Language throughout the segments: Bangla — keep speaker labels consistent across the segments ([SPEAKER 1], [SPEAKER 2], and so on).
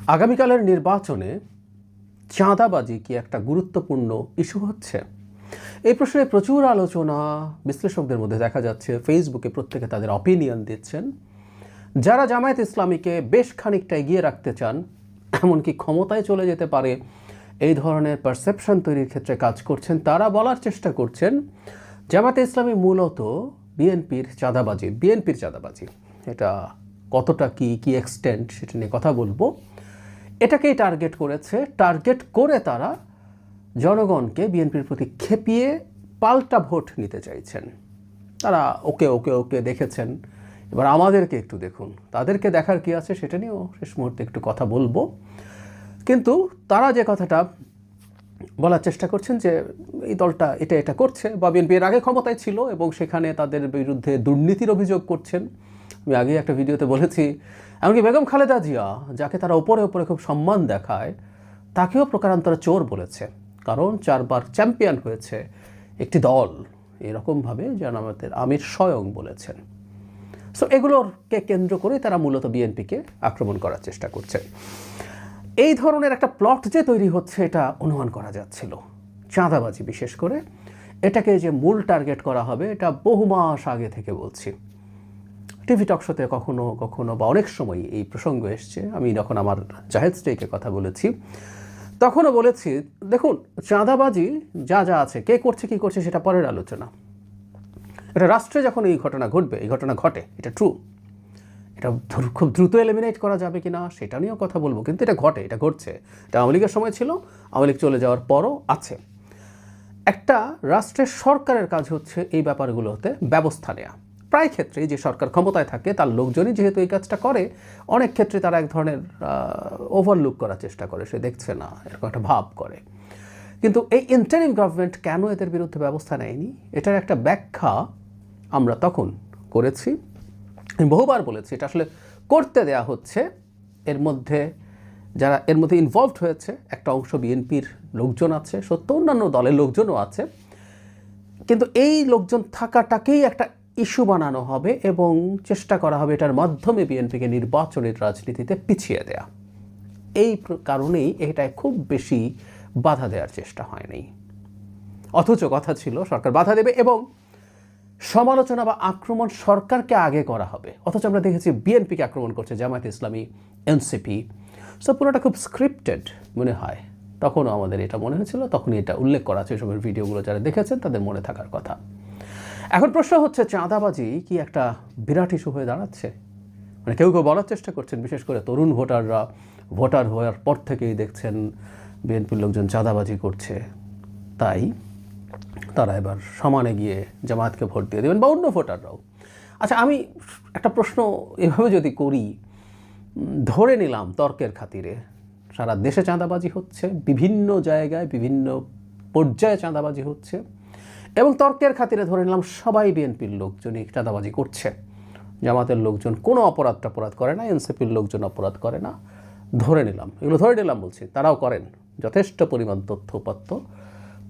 [SPEAKER 1] আগামীকালের নির্বাচনে চাঁদাবাজি কি একটা গুরুত্বপূর্ণ ইস্যু হচ্ছে? এই প্রশ্নে প্রচুর আলোচনা বিশ্লেষকদের মধ্যে দেখা যাচ্ছে। ফেসবুকে প্রত্যেকে তাদের অপিনিয়ন দিচ্ছেন। যারা জামায়াত ইসলামীকে বেশ খানিকটা এগিয়ে রাখতে চান, এমনকি ক্ষমতায় চলে যেতে পারে এই ধরনের পারসেপশন তৈরির ক্ষেত্রে কাজ করছেন, তারা বলার চেষ্টা করছেন জামায়াত ইসলামী মূলত বিএনপির চাঁদাবাজি এটা কতটা কি এক্সটেন্ট সেটা নিয়ে কথা বলবো। এটাকেই টার্গেট করেছে। টার্গেট করে তারা জনগণকে বিএনপির প্রতি খেপিয়ে পাল্টা ভোট নিতে চাইছেন। তারা ওকে ওকে ওকে দেখেছেন, এবার আমাদেরকে একটু দেখুন। তাদেরকে দেখার কি আছে সেটা নিয়েও শেষ মুহূর্তে একটু কথা বলবো। কিন্তু তারা যে কথাটা বলার চেষ্টা করছেন যে এই দলটা এটা করছে, বা বিএনপি এর আগে ক্ষমতায় ছিল এবং সেখানে তাদের বিরুদ্ধে দুর্নীতির অভিযোগ করছেন। আমি আগে একটা ভিডিওতে বলেছি, এমনকি বেগম খালেদা জিয়া, যাকে তারা ওপরে খুব সম্মান দেখায়, তাকেও প্রকারান্তরে চোর বলেছে, কারণ 4 বার চ্যাম্পিয়ন হয়েছে একটি দল, এরকমভাবে যেন আমাদের আমির স্বয়ং বলেছেন। সো এগুলোরকে কেন্দ্র করে তারা মূলত বিএনপিকে আক্রমণ করার চেষ্টা করছে। এই ধরনের একটা প্লট যে তৈরি হচ্ছে এটা অনুমান করা যাচ্ছিল। চাঁদাবাজি বিশেষ করে এটাকে যে মূল টার্গেট করা হবে, এটা বহু মাস আগে থেকে বলছি। টিভি টকশোতে কখনো কখনো বা অনেক সময় এই প্রসঙ্গ এসছে। আমি যখন আমার জাহেদ স্টেকের কথা বলেছি তখনও বলেছি, দেখুন চাঁদাবাজি যা আছে, কে করছে কী করছে সেটা পরের আলোচনা। এটা রাষ্ট্রে যখন এই ঘটনা ঘটবে, এই ঘটনা ঘটে, এটা ট্রু, এটা খুব দ্রুত এলিমিনেট করা যাবে কি না সেটা নিয়েও কথা বলবো, কিন্তু এটা ঘটছে। এটা আওয়ামী লীগের সময় ছিল, আওয়ামী লীগ চলে যাওয়ার পরও আছে। একটা রাষ্ট্রের সরকারের কাজ হচ্ছে এই ব্যাপারগুলোতে ব্যবস্থা নেওয়া। প্রায় ক্ষেত্রেই যে সরকার ক্ষমতায় থাকে তার লোকজনই যেহেতু এই কাজটা করে, অনেক ক্ষেত্রে তারা এক ধরনের ওভারলুক করার চেষ্টা করে, সে দেখছে না, এরকম একটা ভাব করে। কিন্তু এই ইন্টারিম গভর্নমেন্ট কেন এদের বিরুদ্ধে ব্যবস্থা নেয়নি, এটার একটা ব্যাখ্যা আমরা তখন করেছি। আমি বহুবার বলেছি এটা আসলে করতে দেয়া হচ্ছে। এর মধ্যে যারা এর মধ্যে ইনভলভড হয়েছে, একটা অংশ বিএনপির লোকজন আছে, সত্য অন্যান্য দলের লোকজনও আছে, কিন্তু এই লোকজন থাকাটাকেই একটা ইস্যু বানানো হবে এবং চেষ্টা করা হবে এটার মাধ্যমে বিএনপিকে নির্বাচনের রাজনীতিতে পিছিয়ে দেয়া। এই কারণেই এটায় খুব বেশি বাধা দেওয়ার চেষ্টা হয়নি। অথচ কথা ছিল সরকার বাধা দেবে এবং সমালোচনা বা আক্রমণ সরকারকে আগে করা হবে। অথচ আমরা দেখেছি বিএনপিকে আক্রমণ করছে জামায়াত ইসলামী, এনসিপি। সো পুরোটা খুব স্ক্রিপ্টেড মনে হয়। তখনও আমাদের এটা মনে হয়েছিল, তখনই এটা উল্লেখ করা আছে। এসবের ভিডিওগুলো যারা দেখেছেন তাদের মনে থাকার কথা। এখন প্রশ্ন হচ্ছে, চাঁদাবাজি কি একটা বিরাট ইস্যু হয়ে দাঁড়াচ্ছে? মানে কেউ বলার চেষ্টা করছেন, বিশেষ করে তরুণ ভোটাররা ভোটার হওয়ার পর থেকেই দেখছেন বিএনপির লোকজন চাঁদাবাজি করছে, তাই তারা এবার সমানে গিয়ে জামায়াতকে ভোট দিয়ে দেবেন, বা অন্য ভোটাররাও। আচ্ছা, আমি একটা প্রশ্ন এভাবে যদি করি, ধরে নিলাম তর্কের খাতিরে সারা দেশে চাঁদাবাজি হচ্ছে, বিভিন্ন জায়গায় বিভিন্ন পর্যায়ে চাঁদাবাজি হচ্ছে, এবং তর্কের খাতিরে ধরে নিলাম সবাই বিএনপির লোকজনই চাঁদাবাজি করছে, জামাতের লোকজন কোনো অপরাধ করে না, এনসিপির লোকজন অপরাধ করে না, ধরে নিলাম, এগুলো ধরে নিলাম বলছি, তারাও করেন, যথেষ্ট পরিমাণ তথ্যপত্র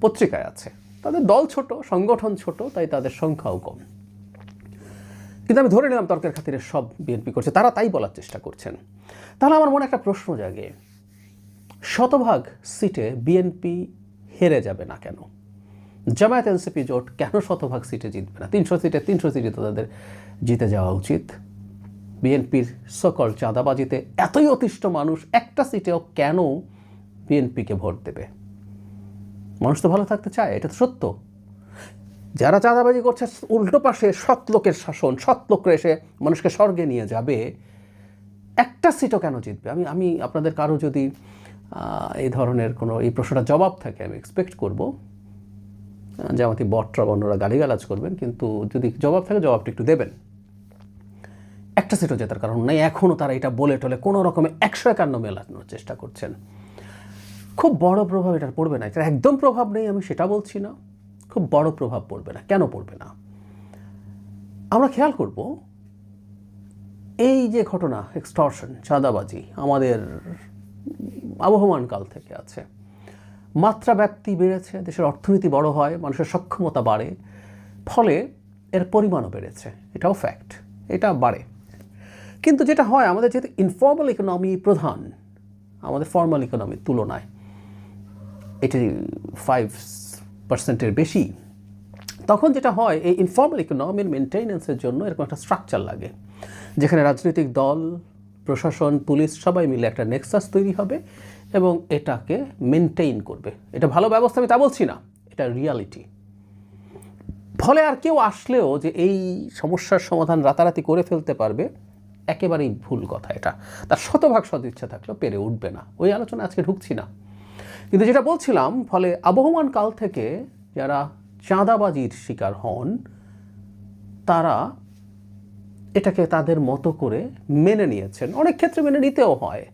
[SPEAKER 1] পত্রিকায় আছে। তাদের দল ছোট, সংগঠন ছোট, তাই তাদের সংখ্যাও কম। কিন্তু আমি ধরে নিলাম তর্কের খাতিরে সব বিএনপি করছে, তারা তাই বলার চেষ্টা করছেন। তাহলে আমার মনে একটা প্রশ্ন জাগে, শতভাগ সিটে বিএনপি হেরে যাবে না কেন? জামায়াত এনসিপি জোট কেন শতভাগ সিটে জিতবে না? 300 সিটে তো তাদের জিতে যাওয়া উচিত। বিএনপির সকল চাঁদাবাজিতে এতই অতিষ্ঠ মানুষ একটা সিটেও কেন বিএনপিকে ভোট দেবে? মানুষ তো ভালো থাকতে চায়, এটা তো সত্য। যারা চাঁদাবাজি করছে, উল্টো পাশে সৎ লোকের শাসন, সৎ লোকরা এসে মানুষকে স্বর্গে নিয়ে যাবে, একটা সিটও কেন জিতবে? আমি আপনাদের কারো যদি এই ধরনের কোনো এই প্রশ্নটা জবাব থাকে, আমি এক্সপেক্ট করব জামাতি বটরা অন্যরা গালিগালাজ করবেন, কিন্তু যদি জবাব থাকে জবাবটা একটু দেবেন। একটা সিটও জেতার কারণ নেই। এখনও তারা এটা বলে টলে কোনো রকমে 151 মেলানোর চেষ্টা করছেন। খুব বড় প্রভাব এটার পড়বে না। এটার একদম প্রভাব নেই আমি সেটা বলছি না, খুব বড় প্রভাব পড়বে না। কেন পড়বে না? আমরা খেয়াল করব, এই যে ঘটনা এক্সটর্শন, চাঁদাবাজি আমাদের আবহমান কাল থেকে আছে। মাত্রা ব্যাপ্তি বেড়েছে, দেশের অর্থনীতি বড় হয়, মানুষের সক্ষমতা বাড়ে, ফলে এর পরিমাণও বেড়েছে, এটাও ফ্যাক্ট, এটা বাড়ে। কিন্তু যেটা হয়, আমাদের যেহেতু ইনফর্মাল ইকোনমি প্রধান, আমাদের ফর্মাল ইকোনমির তুলনায় 85% বেশি। তখন যেটা হয়, এই ইনফর্মাল ইকোনমির মেনটেনেন্সের জন্য এরকম একটা স্ট্রাকচার লাগে, যেখানে রাজনৈতিক দল, প্রশাসন, পুলিশ সবাই মিলে একটা নেক্সাস তৈরি হবে এবং এটাকে মেনটেইন করবে। এটা ভালো ব্যবস্থা আমি তা বলছি না, এটা রিয়ালিটি। ফলে আর কেউ আসলেও যে এই সমস্যার সমাধান রাতারাতি করে ফেলতে পারবে, একেবারেই ভুল কথা। এটা তার শতভাগ সদিচ্ছা থাকলেও পেরে উঠবে না। ওই আলোচনা আজকে ঢুকছি না, কিন্তু যেটা বলছিলাম, ফলে আবহমান কাল থেকে যারা চাঁদাবাজির শিকার হন তারা এটাকে তাদের মতো করে মেনে নিয়েছেন। অনেক ক্ষেত্রে মেনে নিতেও হয়।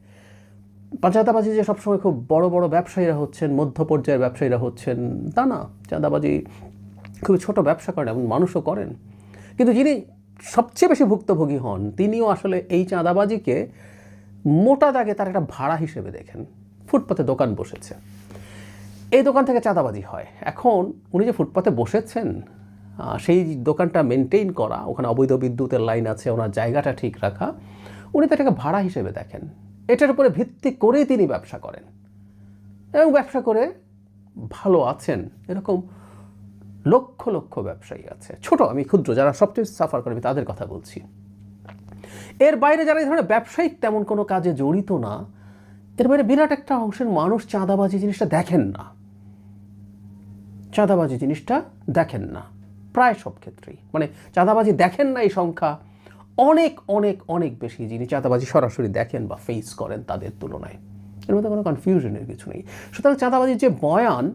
[SPEAKER 1] চাঁদাবাজি যে সবসময় খুব বড় বড় ব্যবসায়ীরা হচ্ছেন, মধ্য পর্যায়ের ব্যবসায়ীরা হচ্ছেন, তা না। চাঁদাবাজি খুবই ছোট ব্যবসা করেন, এমন মানুষও করেন। কিন্তু যিনি সবচেয়ে বেশি ভুক্তভোগী হন, তিনিও আসলে এই চাঁদাবাজিকে মোটা দাগে তার একটা ভাড়া হিসেবে দেখেন। ফুটপাতে দোকান বসেছে, এই দোকান থেকে চাঁদাবাজি হয়। এখন উনি যে ফুটপাতে বসেছেন, সেই দোকানটা মেনটেইন করা, ওখানে অবৈধ বিদ্যুতের লাইন আছে, ওনার জায়গাটা ঠিক রাখা, উনি তো এটাকে ভাড়া হিসেবে দেখেন। এটার উপরে ভিত্তি করেই তিনি ব্যবসা করেন এবং ব্যবসা করে ভালো আছেন। এরকম লক্ষ লক্ষ ব্যবসায়ী আছে, ছোট, আমি ক্ষুদ্র, যারা সবচেয়ে সাফার করে, আমি তাদের কথা বলছি। এর বাইরে যারা এই ধরনের ব্যবসায়িক তেমন কোনো কাজে জড়িত না, এর বাইরে বিরাট একটা অংশের মানুষ চাঁদাবাজি জিনিসটা দেখেন না। চাঁদাবাজি জিনিসটা দেখেন না প্রায় সব ক্ষেত্রেই। মানে চাঁদাবাজি দেখেন না এই সংখ্যা অনেক অনেক অনেক বেশি যিনি চাঁদাবাজি সরাসরি দেখেন বা ফেস করেন তাদের তুলনায়। এর মধ্যে কোনো কনফিউশনের কিছু নেই। সুতরাং চাঁদাবাজির যে বয়ান,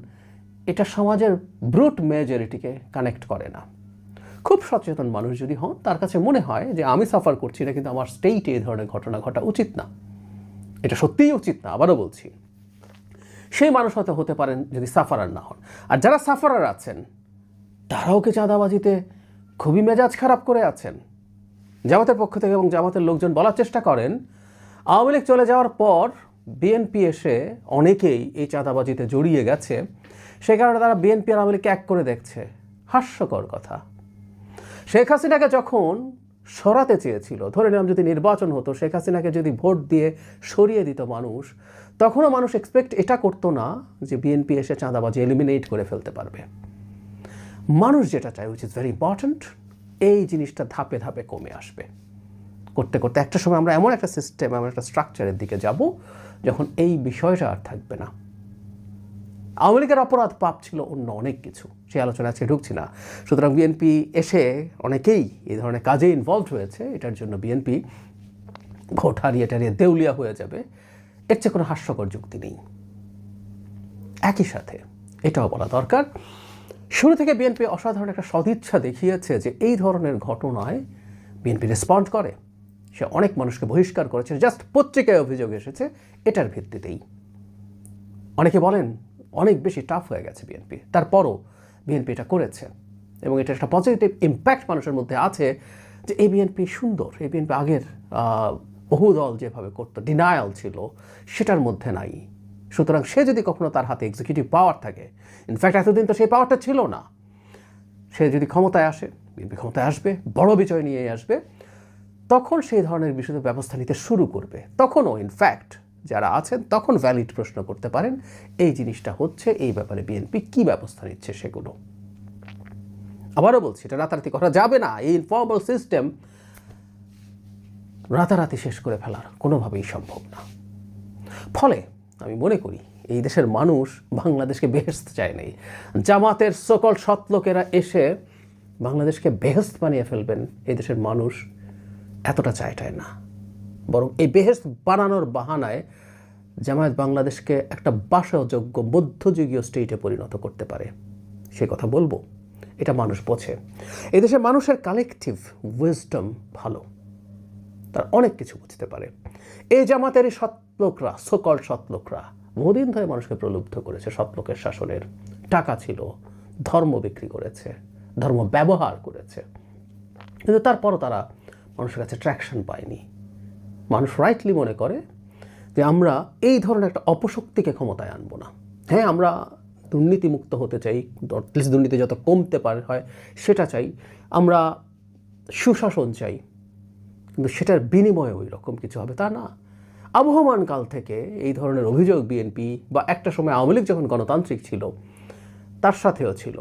[SPEAKER 1] এটা সমাজের ব্রুট মেজরিটিকে কানেক্ট করে না। খুব সচেতন মানুষ যদি হন, তার কাছে মনে হয় যে আমি সাফার করছি না, কিন্তু আমার স্টেটে এই ধরনের ঘটনা ঘটা উচিত না, এটা সত্যিই উচিত না। আবারও বলছি, সেই মানুষ হয়তো হতে পারেন যদি সাফারার না হন। আর যারা সাফারার আছেন, তারাও কি চাঁদাবাজিতে খুবই মেজাজ খারাপ করে আছেন? জামাতের পক্ষ থেকে এবং জামাতের লোকজন বলার চেষ্টা করেন, আওয়ামী লীগ চলে যাওয়ার পর বিএনপি এসে অনেকেই এই চাঁদাবাজিতে জড়িয়ে গেছে, সে কারণে তারা বিএনপি আর আওয়ামী লীগকে এক করে দেখছে। হাস্যকর কথা। শেখ হাসিনাকে যখন সরাতে চেয়েছিল, ধরে নিলাম যদি নির্বাচন হতো, শেখ হাসিনাকে যদি ভোট দিয়ে সরিয়ে দিত মানুষ, তখনও মানুষ এক্সপেক্ট এটা করতো না যে বিএনপি এসে চাঁদাবাজি এলিমিনেট করে ফেলতে পারবে। মানুষ যেটা চায়, উইচ ইজ ভেরি ইম্পর্ট্যান্ট, এই জিনিসটা ধাপে ধাপে কমে আসবে। করতে করতে একটা সময় আমরা এমন একটা সিস্টেম, এমন একটা স্ট্রাকচারের দিকে যাব যখন এই বিষয়টা আর থাকবে না। আওয়ামী লীগের অপরাধ পাপ ছিল অন্য অনেক কিছু, সেই আলোচনা আজকে ঢুকছি না। সুতরাং বিএনপি এসে অনেকেই এই ধরনের কাজে ইনভলভ হয়েছে, এটার জন্য বিএনপি ভোট হারিয়ে টারিয়ে দেউলিয়া হয়ে যাবে, এর চেয়ে কোনো হাস্যকর যুক্তি নেই। একই সাথে এটাও বলা দরকার, শুরু থেকে বিএনপি অসাধারণ একটা সদিচ্ছা দেখিয়েছে যে এই ধরনের ঘটনায় বিএনপি রেসপন্ড করে। সে অনেক মানুষকে বহিষ্কার করেছে, জাস্ট পত্রিকায় অভিযোগ এসেছে এটার ভিত্তিতেই। অনেকে বলেন অনেক বেশি টাফ হয়ে গেছে বিএনপি, তারপরও বিএনপি এটা করেছে এবং এটা একটা পজিটিভ ইম্প্যাক্ট মানুষের মধ্যে আছে যে এই বিএনপি সুন্দর, এই বিএনপি আগের বহু দল যেভাবে করতো, ডিনায়াল ছিল, সেটার মধ্যে নাই। সুতরাং সে যদি কখনো তার হাতে এক্সিকিউটিভ পাওয়ার থাকে, ইনফ্যাক্ট এতদিন তো সেই পাওয়ারটা ছিল না, সে যদি ক্ষমতায় আসে, বিএনপি ক্ষমতায় আসবে, বড় বিজয় নিয়ে আসবে, তখন সেই ধরনের বিষয়ে ব্যবস্থা নিতে শুরু করবে। তখনও ইনফ্যাক্ট যারা আছেন তখন ভ্যালিড প্রশ্ন করতে পারেন এই জিনিসটা হচ্ছে, এই ব্যাপারে বিএনপি কী ব্যবস্থা নিচ্ছে সেগুলো। আবারও বলছি, এটা রাতারাতি করা যাবে না। এই ইনফর্মাল সিস্টেম রাতারাতি শেষ করে ফেলার কোনোভাবেই সম্ভব না। ফলে আমি মনে করি এই দেশের মানুষ বাংলাদেশকে বেহেশত চায় নাই। জামাতের সকল সৎ লোকেরা এসে বাংলাদেশকে বেহেশত বানিয়ে ফেলবেন, এই দেশের মানুষ এতটা চায় না। বরং এই বেহেশত বানানোর বাহানায় জামায়াত বাংলাদেশকে একটা বাসযোগ্য মধ্যযুগীয় স্টেটে পরিণত করতে পারে, সে কথা বলবো। এটা মানুষ বোঝে। এই দেশের মানুষের কালেকটিভ উইজডম ভালো, তার অনেক কিছু বুঝতে পারে। এই জামাতের এই সৎলোকরা, সকল সৎলোকরা বহুদিন ধরে মানুষকে প্রলুব্ধ করেছে। সৎলোকের শাসনের টাকা ছিল, ধর্ম বিক্রি করেছে, ধর্ম ব্যবহার করেছে, কিন্তু তারপরও তারা মানুষের কাছে ট্র্যাকশন পায়নি। মানুষ রাইটলি মনে করে যে আমরা এই ধরনের একটা অপশক্তিকে ক্ষমতায় আনবো না। হ্যাঁ, আমরা দুর্নীতিমুক্ত হতে চাই, অ্যাটলিস্ট দুর্নীতি যত কমতে পারে হয় সেটা চাই, আমরা সুশাসন চাই, কিন্তু সেটার বিনিময়ে ওই রকম কিছু হবে তা না। আবহমান কাল থেকে এই ধরনের অভিযোগ বিএনপি বা একটা সময় আওয়ামী লীগ যখন গণতান্ত্রিক ছিল তার সাথেও ছিল,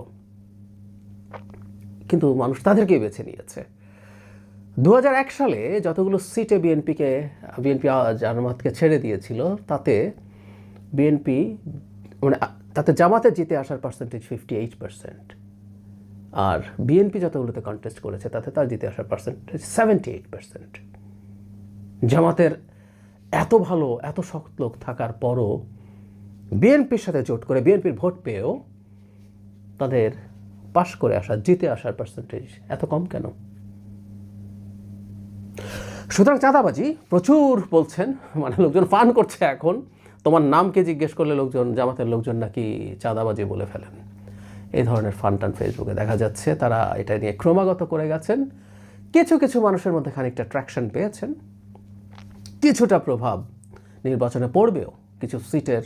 [SPEAKER 1] কিন্তু মানুষ তাদেরকেই বেছে নিয়েছে। 2001 সালে যতগুলো সিটে বিএনপি জামাতকে ছেড়ে দিয়েছিল তাতে বিএনপি মানে তাতে জামাতে জিতে আসার পার্সেন্টেজ 58%, আর বিএনপি যতগুলোতে কন্টেস্ট করেছে তাতে তার জিতে আসার পার্সেন্টেজ 78%। জামাতের এত ভালো এত শক্ত লোক থাকার পরও বিএনপির সাথে জোট করে বিএনপির ভোট পেয়েও তাদের পাশ করে আসা জিতে আসার পার্সেন্টেজ এত কম কেন? সুতরাং চাঁদাবাজি প্রচুর বলছেন, মানে লোকজন ফান করছে। এখন তোমার নামকে জিজ্ঞেস করলে লোকজন, জামাতের লোকজন নাকি চাঁদাবাজি বলে ফেলেন। এই ধরনের ফান টান ফেসবুকে দেখা যাচ্ছে। তারা এটা নিয়ে ক্রমাগত করে গেছেন। কিছু কিছু মানুষের মধ্যে খানিকটা ট্র্যাকশন পেয়েছেন, কিছুটা প্রভাব নির্বাচনে পড়বেও। কিছু সিটের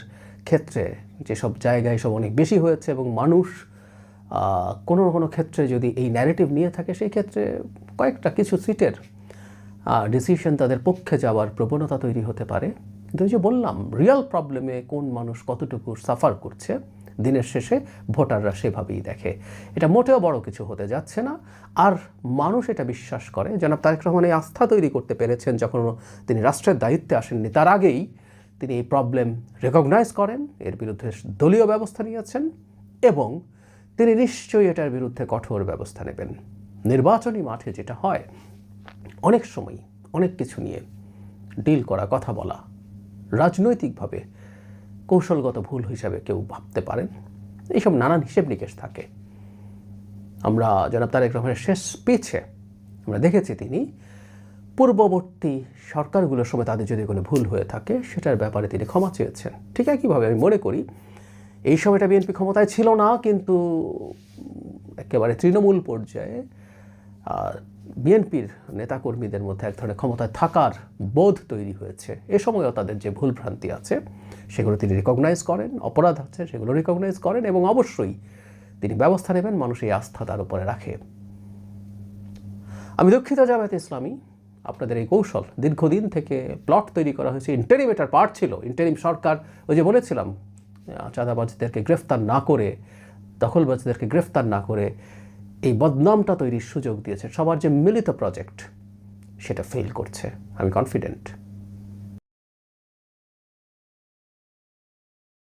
[SPEAKER 1] ক্ষেত্রে যেসব জায়গায় সব অনেক বেশি হয়েছে এবং মানুষ কোনো না কোনো ক্ষেত্রে যদি এই ন্যারেটিভ নিয়ে থাকে, সেই ক্ষেত্রে কয়েকটা কিছু সিটের ডিসিশন তাদের পক্ষে যাওয়ার প্রবণতা তৈরি হতে পারে। কিন্তু যে বললাম, রিয়েল প্রবলেমে কোন মানুষ কতটুকু সাফার করছে দিনের শেষে ভোটাররা সেভাবেই দেখে। এটা মোটেও বড় কিছু হতে যাচ্ছে না। আর মানুষ এটা বিশ্বাস করে। জনাব তারেক রহমান এই আস্থা তৈরি করতে পেরেছেন যখন তিনি রাষ্ট্রের দায়িত্বে আসেননি, তার আগেই তিনি এই প্রবলেম রেকগনাইজ করেন, এর বিরুদ্ধে দলীয় ব্যবস্থা নিয়েছেন এবং তিনি নিশ্চয়ই এটার বিরুদ্ধে কঠোর ব্যবস্থা নেবেন। নির্বাচনী মাঠে যেটা হয়, অনেক সময় অনেক কিছু নিয়ে ডিল করা, কথা বলা রাজনৈতিকভাবে কৌশলগত ভুল হিসাবে কেউ ভাবতে পারেন। এইসব নানান হিসেব নিকেশ থাকে। আমরা জনাব তারেক রহমানের শেষ স্পিচে আমরা দেখেছি তিনি পূর্ববর্তী সরকারগুলোর সময় তাদের যদি কোনো ভুল হয়ে থাকে সেটার ব্যাপারে তিনি ক্ষমা চেয়েছেন। ঠিক একইভাবে আমি মনে করি এই সময়টা বিএনপি ক্ষমতায় ছিল না, কিন্তু একেবারে তৃণমূল পর্যায়ে বিএনপির নেতাকর্মীদের মধ্যে এক ধরনের ক্ষমতায় থাকার বোধ তৈরি হয়েছে। এ সময়ও তাদের যে ভুলভ্রান্তি আছে সেগুলো তিনি রিকগনাইজ করেন, অপরাধ আছে সেগুলো রিকগনাইজ করেন এবং অবশ্যই তিনি ব্যবস্থা নেবেন। মানুষ এই আস্থা তার উপরে রাখে। আমি দুঃখিত জামায়াতে ইসলামী, আপনাদের এই কৌশল দীর্ঘদিন থেকে প্লট তৈরি করা হয়েছে। ইন্টারিম এটার পার্ট ছিল। ইন্টারিম সরকার, ওই যে বলেছিলাম, চাঁদাবাজদেরকে গ্রেফতার না করে, দখলবাজদেরকে গ্রেফতার না করে এই বদনামটা তৈরির সুযোগ দিয়েছে। সবার যে মিলিত প্রজেক্ট সেটা ফেল করছে। আমি কনফিডেন্ট